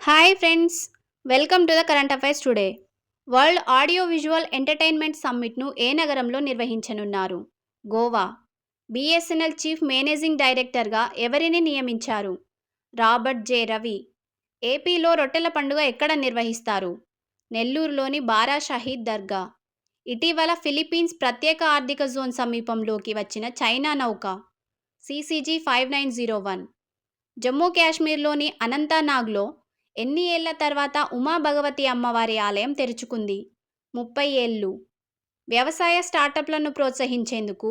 Hi friends, welcome to the current affairs today. World audio visual entertainment సమ్మిట్ను ఏ నగరంలో నిర్వహించనున్నారు? గోవా. బీఎస్ఎన్ఎల్ చీఫ్ మేనేజింగ్ డైరెక్టర్గా ఎవరిని నియమించారు? Robert J Ravi. ఏపీలో రొట్టెల పండుగ ఎక్కడ నిర్వహిస్తారు? నెల్లూరులోని బారా షహీద్ దర్గా. ఇటీవల ఫిలిప్పీన్స్ ప్రత్యేక ఆర్థిక జోన్ సమీపంలోకి వచ్చిన చైనా నౌక CCG 5901. జమ్మూ కాశ్మీర్లోని అనంతనాగ్లో ఎన్ని ఏళ్ల తర్వాత ఉమా భగవతి అమ్మవారి ఆలయం తెరుచుకుంది? 30 ఏళ్లు. వ్యవసాయ స్టార్టప్లను ప్రోత్సహించేందుకు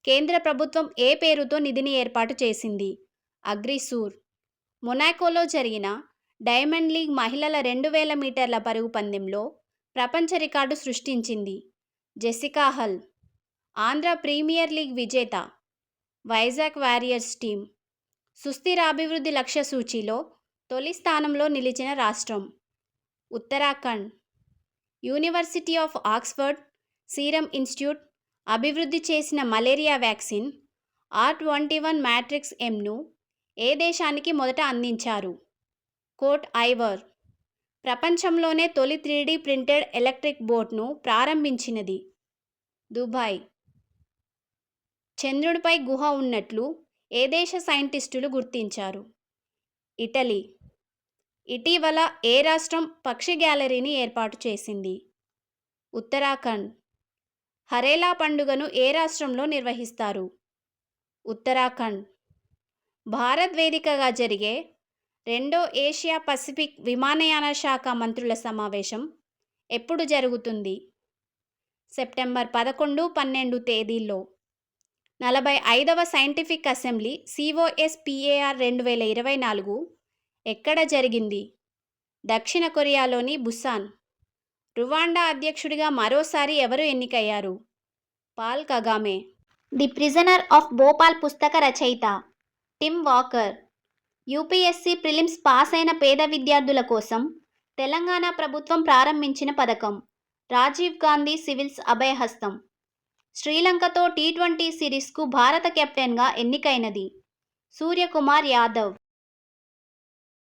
కేంద్ర ప్రభుత్వం ఏ పేరుతో నిధిని ఏర్పాటు చేసింది? అగ్రిసూర్. మొనాకోలో జరిగిన డైమండ్ లీగ్ మహిళల 2000 మీటర్ల పరుగు పందెంలో ప్రపంచ రికార్డు సృష్టించింది జెసికా హల్. ఆంధ్ర ప్రీమియర్ లీగ్ విజేత వైజాగ్ వారియర్స్ టీం. సుస్థిర అభివృద్ధి లక్ష్య సూచీలో తొలి స్థానంలో నిలిచిన రాష్ట్రం? Uttarakhand. University of Oxford, serum institute అభివృద్ధి చేసిన మలేరియా వ్యాక్సిన్ R21 మ్యాట్రిక్స్ Mను ఏ దేశానికి మొదట అందించారు? కోట్ ఐవర్. ప్రపంచంలోనే తొలి 3D ప్రింటెడ్ ఎలక్ట్రిక్ బోట్ను ప్రారంభించినది? దుబాయ్. చంద్రుడిపై గుహ ఉన్నట్లు ఏ దేశ సైంటిస్టులు గుర్తించారు? ఇటలీ. ఇటీవల ఏ రాష్ట్రం పక్షి గ్యాలరీని ఏర్పాటు చేసింది? ఉత్తరాఖండ్. హరేలా పండుగను ఏ రాష్ట్రంలో నిర్వహిస్తారు? ఉత్తరాఖండ్. భారత్ వేదికగా జరిగే రెండో ఏషియా పసిఫిక్ విమానయాన శాఖ మంత్రుల సమావేశం ఎప్పుడు జరుగుతుంది? సెప్టెంబర్ 11, 12 తేదీల్లో. 45వ సైంటిఫిక్ అసెంబ్లీ COSPAR 2024 ఎక్కడ జరిగింది? దక్షిణ కొరియాలోని బుసాన్. రువాండా అధ్యక్షుడిగా మరోసారి ఎవరు ఎన్నికయ్యారు? Paul Kagame. The prisoner of Bhopal పుస్తక రచయిత Tim Walker. UPSC prelims pass అయిన పేద విద్యార్థుల కోసం తెలంగాణ ప్రభుత్వం ప్రారంభించిన పథకం రాజీవ్ గాంధీ సివిల్స్ అభయహస్తం. శ్రీలంకతో T20 సిరీస్కు భారత కెప్టెన్గా ఎన్నికైనది? సూర్యకుమార్ యాదవ్.